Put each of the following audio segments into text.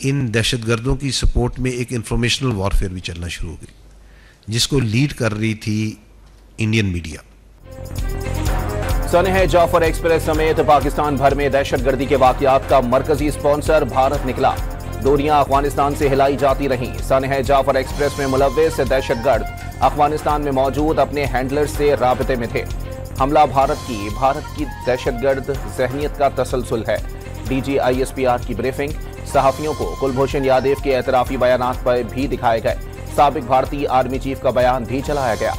इन दहशतगर्दों की सपोर्ट में एक इंफॉर्मेशनल वॉरफेयर भी चलना शुरू हो गई, जिसको लीड कर रही थी इंडियन मीडिया। सानेह जाफर एक्सप्रेस समेत पाकिस्तान भर में दहशतगर्दी के वाकयात का मरकजी स्पॉन्सर भारत निकला। दूरियां अफगानिस्तान से हिलाई जाती रहीं। सानेह जाफर एक्सप्रेस में मुलव्विस दहशतगर्द अफगानिस्तान में मौजूद अपने हैंडलर से राबते में थे। हमला भारत की दहशतगर्द जहनीत का तसलसल है। डीजी ISPR की ब्रीफिंग, सहाफियों को कुलभूषण यादव के एतराफी बयानात पर भी दिखाए गए। साबिक भारतीय आर्मी चीफ का बयान भी चलाया गया।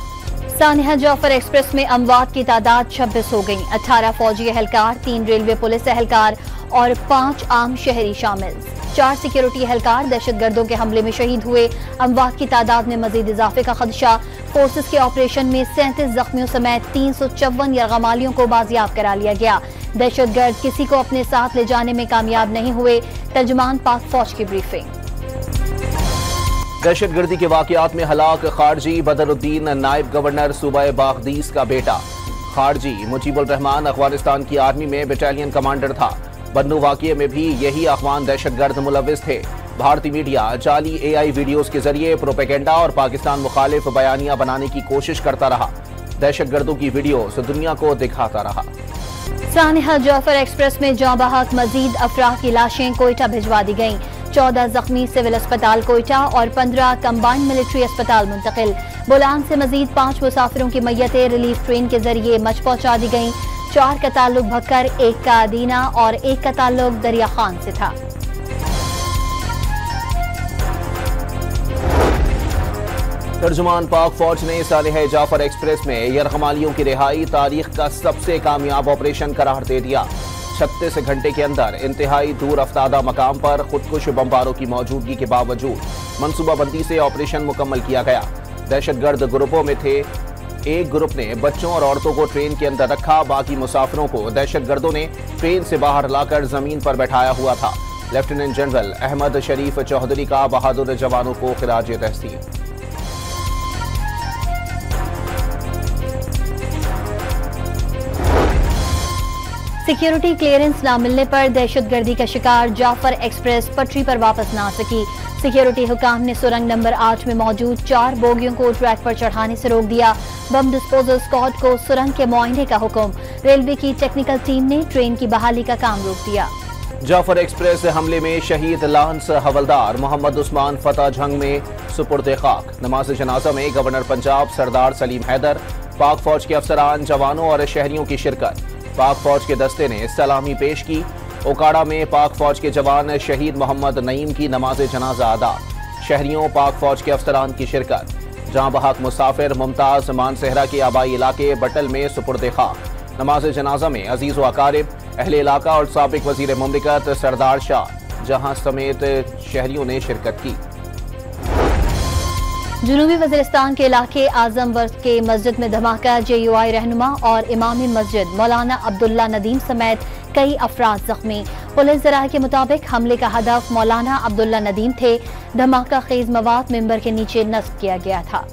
सानेह जाफर एक्सप्रेस में अमवात की तादाद 26 हो गई। 18 फौजी एहलकार, 3 रेलवे पुलिस एहलकार और 5 आम शहरी शामिल। 4 सिक्योरिटी एहलकार दहशतगर्दों के हमले में शहीद हुए। अमवात की तादाद में मजीद इजाफे का खदशा। फोर्सेस के ऑपरेशन में 37 जख्मियों समेत 354 यरगमालियों को बाजियाब करा लिया गया। दहशतगर्द किसी को अपने साथ ले जाने में कामयाब नहीं हुए। तर्जुमान पाक फौज की ब्रीफिंग। दहशतगर्दी के वाकयात में हलाक खारजी बदरुद्दीन नायब गवर्नर सूबा बागदीस का बेटा। खारजी मुजीबुर रहमान अफगानिस्तान की आर्मी में बटालियन कमांडर था। बन्नू वाक़ये में भी यही अफगान दहशतगर्द मुलव्विस थे। भारतीय मीडिया जाली AI वीडियोस के जरिए प्रोपेगेंडा और पाकिस्तान मुखालिफ बयानियां बनाने की कोशिश करता रहा। दहशतगर्दों की वीडियोस दुनिया को दिखाता रहा। सानेह जाफर एक्सप्रेस में जाँ बहक मजीद अफराद की लाशें कोयटा भिजवा दी गईं। 14 जख्मी सिविल अस्पताल कोयटा और 15 कंबाइंड मिलिट्री अस्पताल मुंतकिल। बोलान से मजीद 5 मुसाफिरों की मैयतें रिलीफ ट्रेन के जरिए मच पहुंचा दी गईं। 4 का ताल्लुक भक्कर, 1 का अदीना और 1 का ताल्लुक दरिया खान से था। तर्जुमान पाक फौज ने सानेह जाफर एक्सप्रेस में यरगमालियों की रिहाई तारीख का सबसे कामयाब ऑपरेशन करार दे दिया। 36 घंटे के अंदर इंतहाई दूर अफ्तादा मकाम पर खुदकुश बमबारों की मौजूदगी के बावजूद मनसूबाबंदी से ऑपरेशन मुकम्मल किया गया। दहशतगर्द ग्रुपों में थे। एक ग्रुप ने बच्चों और औरतों को ट्रेन के अंदर रखा। बाकी मुसाफिरों को दहशतगर्दों ने ट्रेन से बाहर लाकर जमीन पर बैठाया हुआ था। लेफ्टिनेंट जनरल अहमद शरीफ चौधरी का बहादुर जवानों को खिराज तहसीन। सिक्योरिटी क्लियरेंस न मिलने पर दहशतगर्दी का शिकार जाफर एक्सप्रेस पटरी पर वापस न आ सकी। सिक्योरिटी हुकाम ने सुरंग नंबर 8 में मौजूद 4 बोगियों को ट्रैक पर चढ़ाने से रोक दिया। बम डिस्पोजल स्क्वाड को सुरंग के मुआयने का हुक्म। रेलवे की टेक्निकल टीम ने ट्रेन की बहाली का काम रोक दिया। जाफर एक्सप्रेस हमले में शहीद लांस हवलदार मोहम्मद उस्मान फतह जंग में सुपुर्द खाक। नमाज जनाजा में गवर्नर पंजाब सरदार सलीम हैदर, पाक फौज के अफसरान, जवानों और शहरियों की शिरकत। पाक फौज के दस्ते ने सलामी पेश की। ओकाड़ा में पाक फौज के जवान शहीद मोहम्मद नईम की नमाज जनाजा अदा। शहरियों, पाक फौज के अफसरान की शिरकत। जहां बहक मुसाफिर मुमताज मानसेहरा के आबाई इलाके बटल में सुपुर्द खाक। नमाज जनाजा में अजीज व अकारिब, अहले इलाका और साबिक वजीर मुमलिकत सरदार शाह जहां समेत शहरियों ने शिरकत की। जुनूबी वज़ीरिस्तान के इलाके आजमवर्द के मस्जिद में धमाका। JUI रहनुमा और इमाम मस्जिद मौलाना अब्दुल्ला नदीम समेत कई अफराद जख्मी। पुलिस ज़राए के मुताबिक हमले का हदफ मौलाना अब्दुल्ला नदीम थे। धमाका खेज मवाद मिंबर के नीचे नस्ब किया गया था।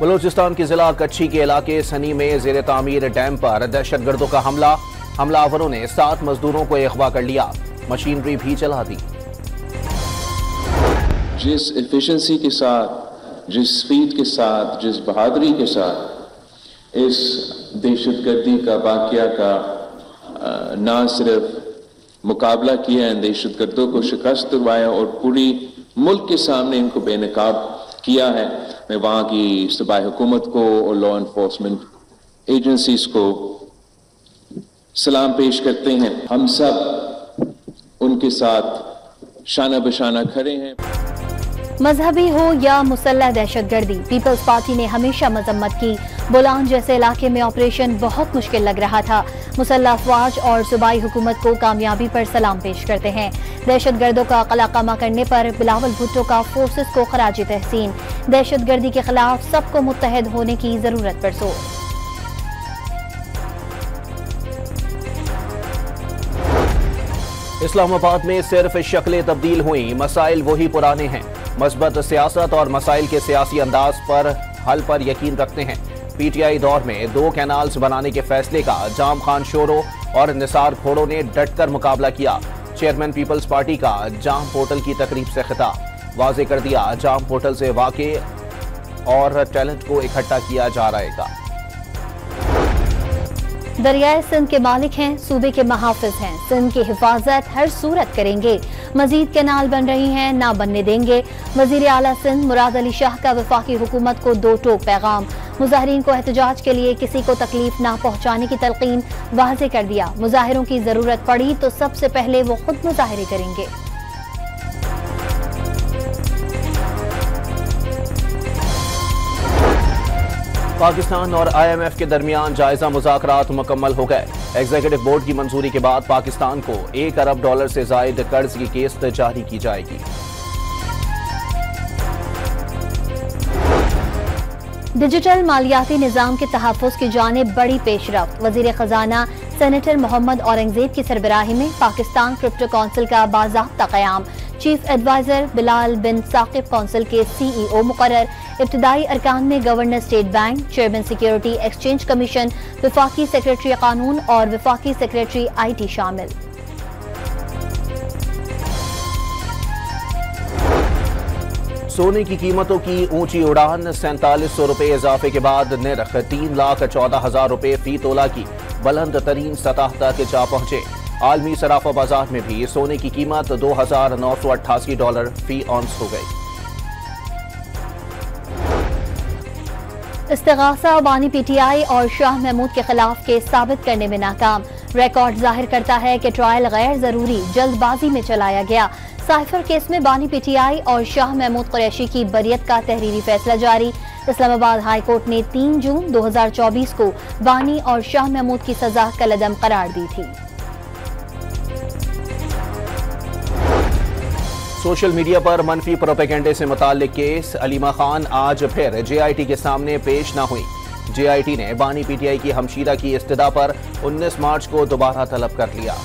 बलूचिस्तान के जिला कच्छी के इलाके सनी में ज़ेर तामीर डैम पर दहशतगर्दों का हमला। हमलावरों ने 7 मजदूरों को अगवा कर लिया। मशीनरी भी चला दी। जिस एफिशिएंसी के साथ, जिस स्पीड के साथ, जिस बहादुरी के साथ इस दहशतगर्दी का वाक़या का ना सिर्फ मुकाबला किया है, दहशतगर्दों को शिकस्त दिलवाया और पूरी मुल्क के सामने इनको बेनकाब किया है, मैं वहाँ की सूबाई हुकूमत को और लॉ इन्फोर्समेंट एजेंसीज को सलाम पेश करते हैं। हम सब उनके साथ शाना बशाना खड़े हैं। मजहबी हो या मुसल्लह दहशतगर्दी, पीपल्स पार्टी ने हमेशा मजम्मत की। बोलान जैसे इलाके में ऑपरेशन बहुत मुश्किल लग रहा था। मुसल्लह अफवाज और सूबाई हुकूमत को कामयाबी पर सलाम पेश करते हैं। दहशतगर्दों का कलाकामा करने पर बिलावल भुट्टो का फोर्सेस को खराज तहसीन। दहशतगर्दी के खिलाफ सबको मुत्तहद होने की जरूरत पर जोर। इस्लामाबाद में सिर्फ शक्लें तब्दील हुई, मसाइल वही पुराने हैं। मस्बत सियासत और मसाइल के सियासी अंदाज पर हल पर यकीन रखते हैं। PTI दौर में 2 कैनाल्स बनाने के फैसले का जाम खान शोरो और निसार खोड़ो ने डटकर मुकाबला किया। चेयरमैन पीपल्स पार्टी का जाम पोर्टल की तकरीब से खिताब, वाजे कर दिया जाम पोर्टल से वाक़े और टैलेंट को इकट्ठा किया जा रहेगा। दरियाए सिंध के मालिक हैं, सूबे के महाफिज हैं, सिंध की हिफाजत हर सूरत करेंगे, मजीद कैनाल बन रही हैं ना बनने देंगे। वजीर आला सिंध मुराद अली शाह का वफाकी हुकूमत को दो टोक पैगाम, मुजाहिरीन को एहतजाज के लिए किसी को तकलीफ ना पहुँचाने की तलकीन, वाज़े कर दिया मुजाहिरों की जरूरत पड़ी तो सबसे पहले वो खुद मुजाहिरे करेंगे। पाकिस्तान और IMF के दरमियान जायजा मुज़ाकरात मुकम्मल हो गए। एग्जीक्यूटिव बोर्ड की मंजूरी के बाद पाकिस्तान को $1 अरब से जायद कर्ज की किस्त जारी की जाएगी। डिजिटल मालियाती निज़ाम के तहफ़्फ़ुज़ की जानिब बड़ी पेशरफ्त, वज़ीर ख़जाना सेनेटर मोहम्मद औरंगज़ेब की सरबराही में पाकिस्तान क्रिप्टो काउंसिल का बाज़ाब्ता क़याम, चीफ एडवाइजर बिलाल बिन साकिब काउंसिल के CEO मुकर्रर, इब्तिदाई अरकान में governor state bank, chairman security exchange commission, वफाकी सेक्रेटरी कानून और वफाकी सेक्रेटरी IT शामिल। सोने की कीमतों की ऊंची उड़ान, 4700 रुपए इजाफे के बाद निर्ख 3,14,000 रुपए फी तोला की बुलंद तरीन सतह तक जा पहुंचे। आलमी सराफा बाजार में भी सोने की कीमत $2,988 फी औंस हो गई। इस्तिगासा बानी PTI और शाह महमूद के खिलाफ केस साबित करने में नाकाम, रिकॉर्ड जाहिर करता है कि ट्रायल गैर जरूरी जल्दबाजी में चलाया गया। साइफर केस में बानी PTI और शाह महमूद कुरैशी की बरियत का तहरीरी फैसला जारी। इस्लामाबाद हाई कोर्ट ने 3 जून 2024 को बानी और शाह महमूद की सजा कलअदम करार दी थी। सोशल मीडिया पर मनफी प्रोपेगेंडे से मुताल्लिक केस, अलीमा खान आज फिर JIT के सामने पेश न हुई। JIT ने बानी PTI की हमशीरा की इस्तदा पर 19 मार्च को दोबारा तलब कर लिया।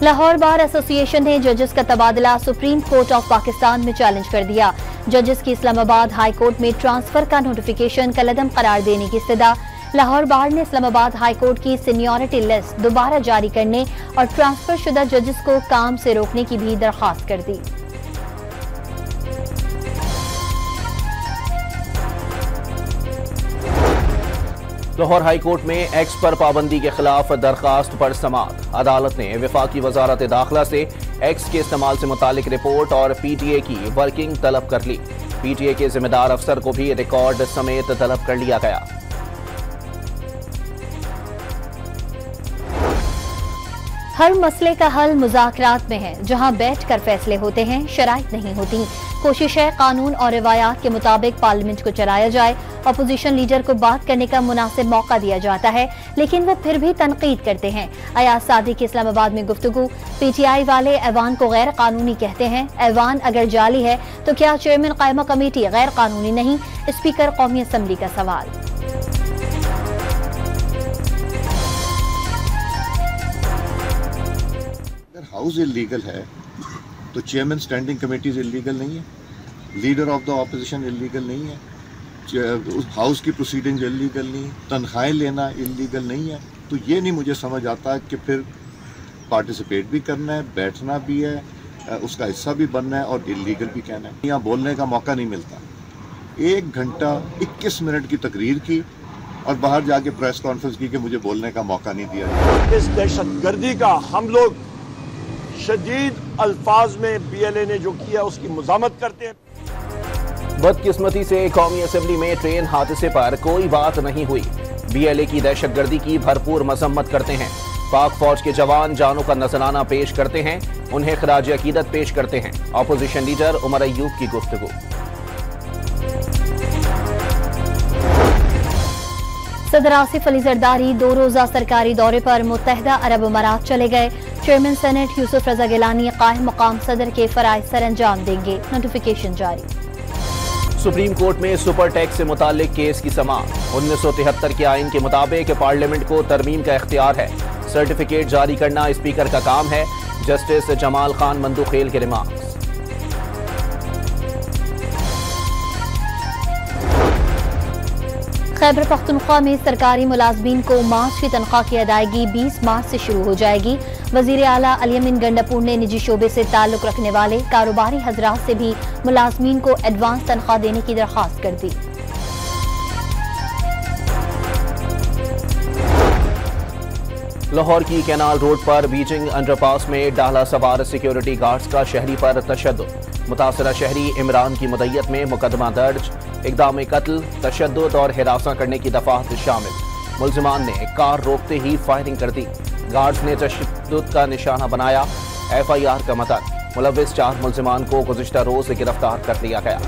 लाहौर बार एसोसिएशन ने जजेस का तबादला सुप्रीम कोर्ट ऑफ पाकिस्तान में चैलेंज कर दिया। जजेस की इस्लामाबाद हाई कोर्ट में ट्रांसफर का नोटिफिकेशन कलअदम करार देने की इस्तदा। लाहौर बार ने इस्लामाबाद हाई कोर्ट की सीनियरिटी लिस्ट दोबारा जारी करने और ट्रांसफर शुदा जजेस को काम से रोकने की भी दरख्वास्त कर दी। लाहौर हाई कोर्ट में एक्स पर पाबंदी के खिलाफ दरखास्त पर समाअत। अदालत ने वफाकी वजारत दाखिला से एक्स के इस्तेमाल से मुतालिक रिपोर्ट और PTA की वर्किंग तलब कर ली। PTA के जिम्मेदार अफसर को भी रिकॉर्ड समेत तलब कर लिया गया। हर मसले का हल मुज़ाकरात में है, जहां बैठकर फैसले होते हैं, शराइत नहीं होती। कोशिश है कानून और रिवायात के मुताबिक पार्लियामेंट को चलाया जाए। अपोजिशन लीडर को बात करने का मुनासिब मौका दिया जाता है, लेकिन वो फिर भी तनकीद करते हैं। अयाज सादी की इस्लामाबाद में गुफ्तगू, PTI वाले ऐवान को गैर कानूनी कहते हैं। ऐवान अगर जाली है तो क्या चेयरमैन कायमा कमेटी गैर कानूनी नहीं? स्पीकर कौमी असम्बली का सवाल। हाउस इलीगल है तो चेयरमैन स्टैंडिंग कमेटीज इलीगल नहीं है, leader of the opposition illegal नहीं है, हाउस की प्रोसीडिंग्स इलीगल नहीं, तनख्वाहें लेना इलीगल नहीं है। तो ये नहीं मुझे समझ आता कि फिर पार्टिसिपेट भी करना है, बैठना भी है, उसका हिस्सा भी बनना है और इलीगल भी कहना है। यहाँ बोलने का मौका नहीं मिलता। 1 घंटा 21 मिनट की तकरीर की और बाहर जाके प्रेस कॉन्फ्रेंस की कि मुझे बोलने का मौका नहीं दिया। इस दहशतगर्दी का हम लोग शदीद अल्फाज में BLA ने जो किया उसकी मुज़ामत करते हैं। बदकिस्मती से कौमी असेंबली में ट्रेन हादसे पर कोई बात नहीं हुई। BLA की दहशतगर्दी की भरपूर मजम्मत करते हैं। पाक फौज के जवान जानों का नजराना पेश करते हैं, उन्हें खराज अकीदत पेश करते हैं। अपोजिशन लीडर उमर अयूब की गुफ्तगू। सदर आसिफ अली जरदारी 2 रोजा सरकारी दौरे पर मुत्तहदा अरब अमारात चले गए। चेयरमैन सेनेट यूसुफ रजा गिलानी कायम मकाम सदर के फराइज सर अंजाम देंगे। नोटिफिकेशन जारी। सुप्रीम कोर्ट में सुपर टैक्स से मुताल्लिक केस की समाअत। 1973 के आइन के मुताबिक पार्लियामेंट को तरमीम का इख्तियार है। सर्टिफिकेट जारी करना स्पीकर का काम है। जस्टिस जमाल खान मंदुखेल के रिमार्क्स। खैबर पख्तूनख्वा में सरकारी मुलाजमीन को मार्च की तनख्वाह की अदायगी 20 मार्च से शुरू हो जाएगी। वजीर आला अल-यमीन गंडापुर ने निजी शोबे से ताल्लुक रखने वाले कारोबारी हजरात से भी मुलाजमीन को एडवांस तनख्वाह देने की दरख्वास्त कर दी। लाहौर की कैनाल रोड पर बीजिंग अंडरपास में डाला सवार सिक्योरिटी गार्ड्स का शहरी पर तशद्दुद। मुतासरा शहरी इमरान की मुद्दत में मुकदमा दर्ज। इक़दाम कत्ल, तशद्दुद और हिरासा करने की दफात शामिल। मुल्जिमान ने कार रोकते ही फायरिंग कर दी। गार्ड्स ने तशद्दुद का निशाना बनाया। FIR का मतन, मुलव्विस 4 मुल्जिमान को गुज़िश्ता रोज गिरफ्तार कर लिया गया।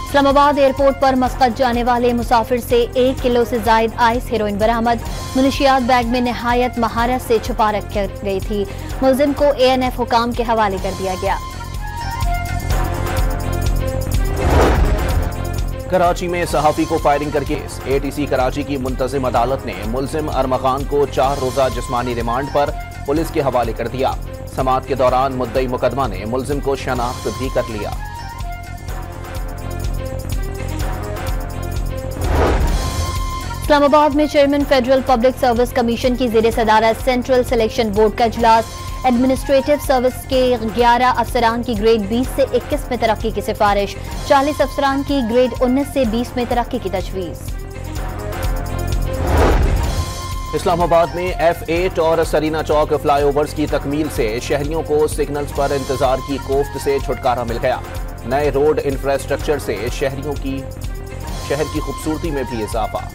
इस्लामाबाद एयरपोर्ट पर मस्कत जाने वाले मुसाफिर से 1 किलो से जायद आइस हेरोइन बरामद। मुनशियात बैग में निहायत महारत से छुपा रखी गई थी। मुल्जिम को ANF हुकाम के हवाले कर दिया गया। कराची में सहाफी को फायरिंग कर केस। ATC कराची की मुंतजिम अदालत ने मुल्जिम अरमगान को 4 रोजा जिस्मानी रिमांड पर पुलिस के हवाले कर दिया। समाअत के दौरान मुद्दई मुकदमा ने मुल्जिम को शनाख्त भी कर लिया। इस्लामाबाद में chairman federal public service commission की ज़ेरे सदारत सेंट्रल सिलेक्शन बोर्ड का इजलास। एडमिनिस्ट्रेटिव सर्विस के 11 अफसरान की ग्रेड 20 से 21 में तरक्की की सिफारिश। 40 अफसरान की ग्रेड 19 से 20 में तरक्की की तजवीज़। इस्लामाबाद में F8 और सरीना चौक फ्लाईओवर्स की तकमील से शहरियों को सिग्नल्स पर इंतजार की कोफ्त से छुटकारा मिल गया। नए रोड इंफ्रास्ट्रक्चर से शहर की खूबसूरती में भी इजाफा।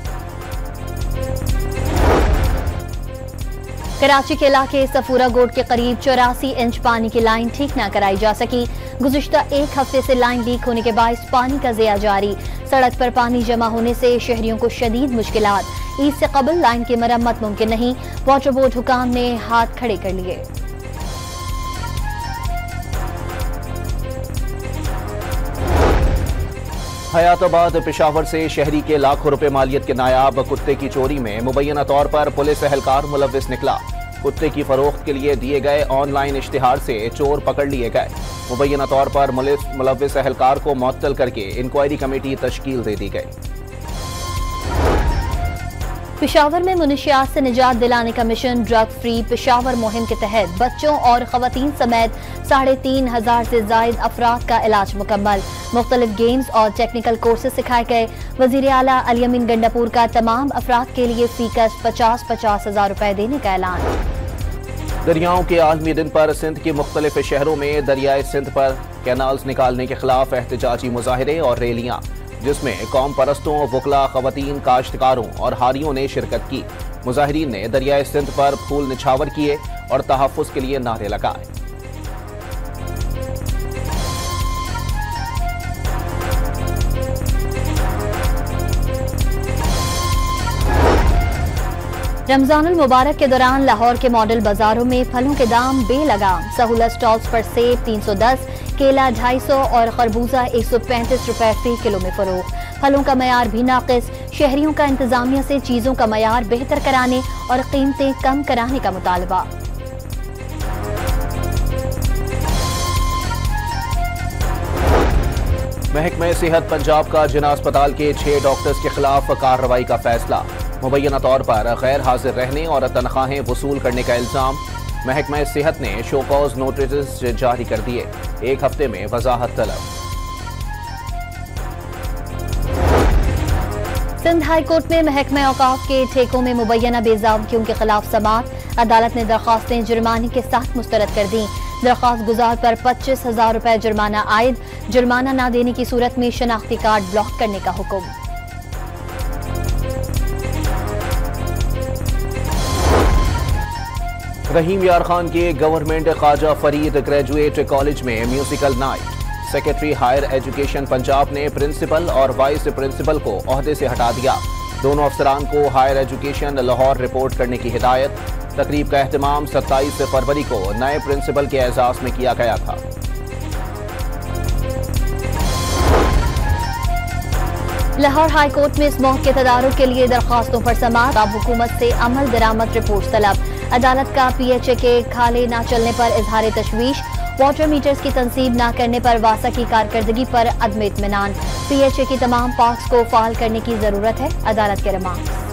कराची के इलाके सफूरा गोड के करीब 84 इंच पानी की लाइन ठीक न कराई जा सकी। गुज़िश्ता 1 हफ्ते से लाइन लीक होने के बायस पानी का ज़िया जारी। सड़क पर पानी जमा होने से शहरियों को शदीद मुश्किलात। ईद से कबल लाइन की मरम्मत मुमकिन नहीं। वाटर बोर्ड हुकाम ने हाथ खड़े कर लिए। हयाताबाद पेशावर से शहरी के लाखों रुपए मालियत के नायाब कुत्ते की चोरी में मुबैना तौर पर पुलिस एहलकार मुलव्विस निकला। कुत्ते की फरोख्त के लिए दिए गए ऑनलाइन इश्तिहार से चोर पकड़ लिए गए। मुबैना तौर पर मुलव्विस एहलकार को मुअत्तल करके इंक्वायरी कमेटी तश्कील दे दी गई। पेशावर में मुनशियात से निजात दिलाने का मिशन ड्रग फ्री पेशावर मुहिम के तहत बच्चों और खवातीन समेत 3,500 से जायद अफराद का इलाज मुकम्मल। मुख्तलिफ गेम्स और टेक्निकल कोर्सेज सिखाए गए। वजीर आला अल-यमीन गंडापुर का तमाम अफराद के लिए फीकस 50-50 हज़ार रुपए देने का ऐलान। दरियाओं के आलमी दिन पर सिंध के मुख्तलिफ शहरों में दरियाए सिंध पर कैनाल्स निकालने के खिलाफ एहतजाजी मुजाहिरे और रैलियां, जिसमें कौम परस्तों, वकला, खवातीन, काश्तकारों और हारियों ने शिरकत की। मुजाहिरीन ने दरियाए सिंध पर फूल निछावर किए और तहफ़्फ़ुज़ के लिए नारे लगाए। रमजानुल मुबारक के दौरान लाहौर के मॉडल बाजारों में फलों के दाम बेलगाम। सहूलत स्टॉल्स पर सेब 310, केला 250 और खरबूजा 135 रुपए फी किलो में फरोख्त। फलों का मयार भी नाकिस। शहरियों का इंतजामिया से चीजों का मयार बेहतर कराने और कीमतें कम कराने का मुतालबा। महकमा सेहत पंजाब का जिना अस्पताल के 6 डॉक्टर्स के खिलाफ कार्रवाई का फैसला। मुबैना तौर पर गैर हाजिर रहने और तनख्वाहें वसूल करने का इल्जाम। महकमा सेहत ने शो कॉज नोटिस जारी कर दिए। 1 हफ्ते में वजाहत तलब। सिंध हाई कोर्ट में महकमा औकाफ के ठेकों में मुबैना बेज़ाबतियों के खिलाफ समाअत। अदालत ने दरख्वास्तें जुर्माने के साथ मुस्तरद कर दी। दरख्वास्त गुजार पर 25,000 रुपए जुर्माना आयद। जुर्माना न देने की सूरत में शनाख्ती कार्ड ब्लॉक करने का हुक्म। रहीम यार खान के government Khwaja Farid graduate college में musical night. Secretary higher education Punjab ने प्रिंसिपल और वाइस प्रिंसिपल को ओहदे से हटा दिया। दोनों अफसरान को हायर एजुकेशन लाहौर रिपोर्ट करने की हिदायत। तकरीब का एहतमाम 27 फरवरी को नए प्रिंसिपल के एजाज में किया गया था। लाहौर हाई कोर्ट में इस मौके तदारुक के लिए दरख्वास्तों पर समाअत। अब हुकूमत से अमल दरामद रिपोर्ट तलब। अदालत का PHA के खाले न चलने पर इजहार तशवीश, वाटर मीटर्स की तंसीब न करने पर वासा की कारकर्दगी पर अदम इत्मीनान। PHA की तमाम पार्क्स को फाल करने की जरूरत है, अदालत के रिमार्क्स।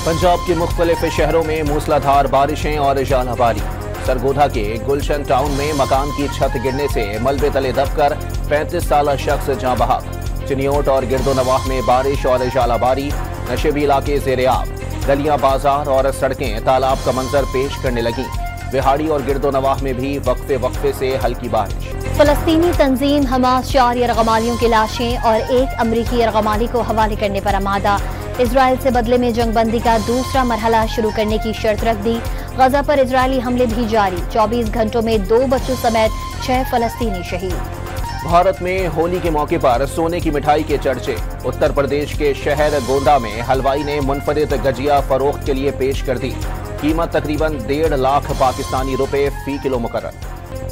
पंजाब के मुख्तलिफ शहरों में मूसलाधार बारिशें और जालाबारी। सरगोधा के गुलशन टाउन में मकान की छत गिरने से मलबे तले दबकर 35 साला शख्स जाँ बहक। चिनियोट और गिरदोनवाह में बारिश और जालाबारी, नशेबी इलाके ज़ेर-ए-आब। गलियां, बाजार और सड़कें तालाब का मंजर पेश करने लगी। बिहाड़ी और गिरदोनवाह में भी वक्फे से हल्की बारिश। फलस्तीनी तंजीम हमास 4 यरगमालियों की लाशें और 1 अमरीकी यरगमाली को हवाले करने पर आमादा। इजराइल से बदले में जंगबंदी का दूसरा मरहला शुरू करने की शर्त रख दी। गजा पर इजरायली हमले भी जारी, 24 घंटों में 2 बच्चों समेत 6 फलस्तीनी शहीद। भारत में होली के मौके पर सोने की मिठाई के चर्चे। उत्तर प्रदेश के शहर गोंदा में हलवाई ने मुनफरिद गजिया फरोख्त के लिए पेश कर दी। कीमत तकरीबन 1.5 लाख पाकिस्तानी रुपए फी किलो मुकर्रर।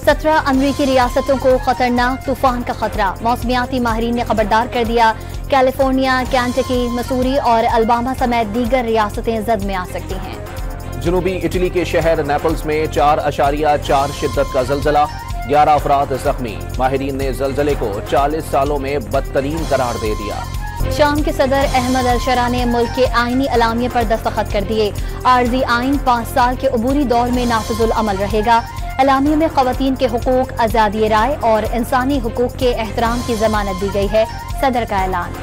17 अमरीकी रियासतों को खतरनाक तूफान का खतरा, मौसमियाती माहिरीन ने खबरदार कर दिया। कैलिफोर्निया, कैंटकी, मसूरी और अल्बामा समेत दीगर रियासतें जद में आ सकती हैं। जनूबी इटली के शहर नेपल्स में 4.4 शिद्दत का जल्जला, 11 अफराद जख्मी। माहिरीन ने जल्जले को 40 सालों में बदतरीन करार दे दिया। शाम के सदर अहमद अल-शरा ने मुल्क के आईनी अलामिये पर दस्तखत कर दिए। आर्जी आइन 5 साल के अबूरी दौर में नाफिजुल अमल रहेगा। अलामिये में खवातीन के हुकूक, आज़ादी राय और इंसानी हुकूक के एहतराम की जमानत दी गई है, सदर का ऐलान।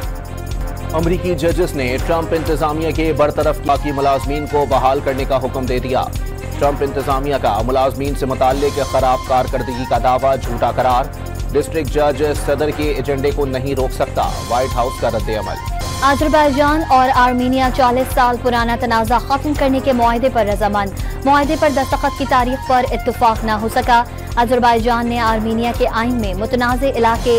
अमरीकी जजेस ने ट्रंप इंतजामिया के बरतरफ बाकी मुलाजमीन को बहाल करने का हुक्म दे दिया। ट्रंप इंतजामिया का मुलाजमीन से मुताल्लिक खराब कारकर्दगी का दावा झूठा करार। डिस्ट्रिक्ट जज सदर के एजेंडे को नहीं रोक सकता, व्हाइट हाउस का रद्द-ए-अमल। अजरबैजान और आर्मीनिया 40 साल पुराना तनाज़ा खत्म करने के मुआहदे पर रजामंद। मुआहदे पर दस्तखत की तारीख पर इत्तफाक न हो सका। अजरबैजान ने आर्मीनिया के आइन में मुतनाज़े इलाके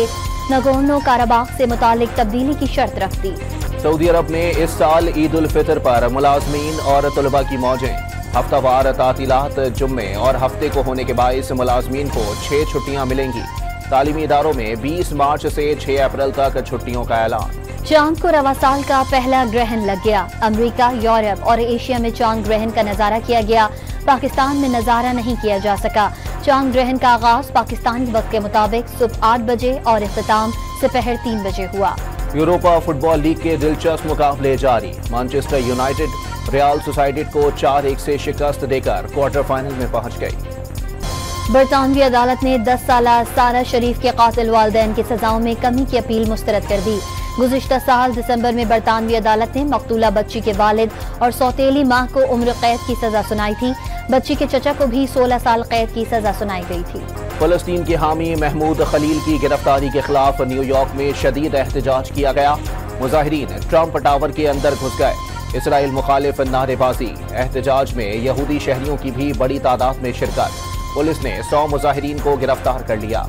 नगोर्नो काराबाख से मुतालिक तब्दीली की शर्त रख दी। सऊदी अरब में इस साल ईद उल फितर पर मुलाजमीन और तलबा की मौजें। हफ्तावार तातीलात जुम्मे और हफ्ते को होने के बाइस मुलाजमीन को 6 छुट्टियां मिलेंगी। तालीमी इदारों में 20 मार्च से 6 अप्रैल तक छुट्टियों का ऐलान। चांद को रवा साल का पहला ग्रहण लग गया। अमेरिका, यूरोप और एशिया में चांद ग्रहण का नजारा किया गया। पाकिस्तान में नजारा नहीं किया जा सका। चांद ग्रहण का आगाज पाकिस्तानी वक्त के मुताबिक सुबह 8 बजे और इख्तिताम दोपहर 3 बजे हुआ। यूरोपा फुटबॉल लीग के दिलचस्प मुकाबले जारी। मैनचेस्टर यूनाइटेड रियल सोसाइटी को 4-1 से शिकस्त देकर क्वार्टर फाइनल में पहुंच गई। बरतानवी अदालत ने 10 साला सारा शरीफ के कातिल वालिदैन की सजाओं में कमी की अपील मुस्तरद कर दी। गुज़िश्ता साल दिसंबर में बरतानवी अदालत ने मकतूला बच्ची के वालिद और सौतेली मां को उम्र कैद की सजा सुनाई थी। बच्ची के चचा को भी 16 साल कैद की सजा सुनाई गई थी। फलस्तीन के हामी महमूद खलील की गिरफ्तारी के खिलाफ न्यूयॉर्क में शदीद एहतजाज किया गया। मुजाहिरीन ट्रंप टावर के अंदर घुस गए। इसराइल मुखालिफ नारेबाजी। एहतजाज में यहूदी शहरियों की भी बड़ी तादाद में शिरकत। पुलिस ने 100 मुजाहिरीन को गिरफ्तार कर लिया।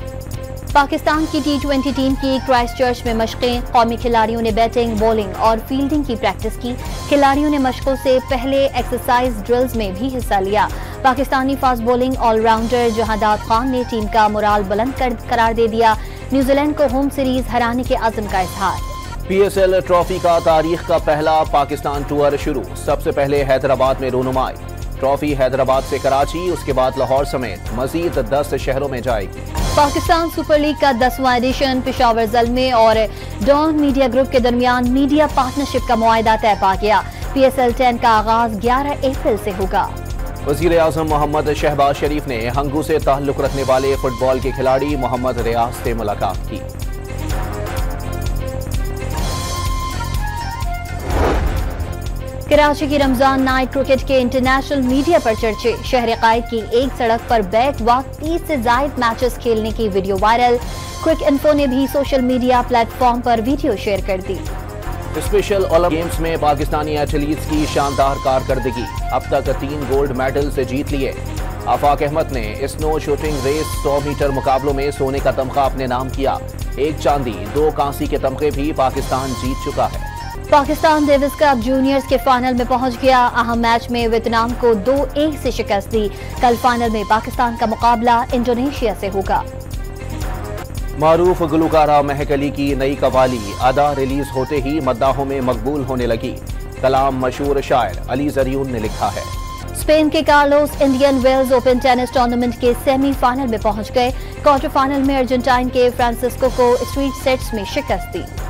पाकिस्तान की T20 टीम की क्राइस्ट चर्च में मशकें। कौमी खिलाड़ियों ने बैटिंग, बॉलिंग और फील्डिंग की प्रैक्टिस की। खिलाड़ियों ने मशकों से पहले एक्सरसाइज ड्रिल्स में भी हिस्सा लिया। Pakistani fast bowling allrounder Jahadat Khan ने टीम का मोराल बुलंद करार दे दिया। न्यूजीलैंड को होम सीरीज हराने के अज़्म का इजहार। PSL ट्रॉफी का तारीख का पहला पाकिस्तान टूर शुरू। सबसे पहले हैदराबाद में रूनुमाई। ट्रॉफी हैदराबाद से कराची, उसके बाद लाहौर समेत मजीद 10 शहरों में जाएगी। पाकिस्तान सुपर लीग का 10वां एडिशन पेशावर ज़ल्मे और डॉन मीडिया ग्रुप के दरमियान मीडिया पार्टनरशिप का मुआहदा तय पा गया। PSL 10 का आगाज 11 अप्रैल से होगा। वज़ीर आज़म मोहम्मद शहबाज शरीफ ने हंगू से ताल्लुक रखने वाले फुटबॉल के खिलाड़ी मोहम्मद रियाज से मुलाकात की। कराची की रमजान नाइट क्रिकेट के इंटरनेशनल मीडिया पर चर्चे। शहर कायद की एक सड़क पर बैक वक्त 30 से ज्यादा मैचेस खेलने की वीडियो वायरल। क्विक इन्फो ने भी सोशल मीडिया प्लेटफॉर्म पर वीडियो शेयर कर दी। स्पेशल ओलंपिक गेम्स में पाकिस्तानी एथलीट्स की शानदार कारकर्दगी। अब तक 3 गोल्ड मेडल से जीत लिए। आफाक अहमद ने स्नो शूटिंग रेस 100 मीटर मुकाबलों में सोने का तमगा अपने नाम किया। 1 चांदी 2 कांसी के तमगे भी पाकिस्तान जीत चुका है। पाकिस्तान डेविस कप जूनियर्स के फाइनल में पहुंच गया। अहम मैच में वियतनाम को 2-1 से शिकस्त दी। कल फाइनल में पाकिस्तान का मुकाबला इंडोनेशिया से होगा। मारूफ गुलकारा महक अली की नई कवाली अदा रिलीज होते ही मद्दाहों में मकबूल होने लगी। कलाम मशहूर शायर अली जरियून ने लिखा है। स्पेन के Carlos Indian Wells Open tennis tournament के सेमीफाइनल में पहुंच गए। क्वार्टर फाइनल में अर्जेंटाइन के फ्रांसिस्को को स्ट्रीट सेट्स में शिकस्त दी।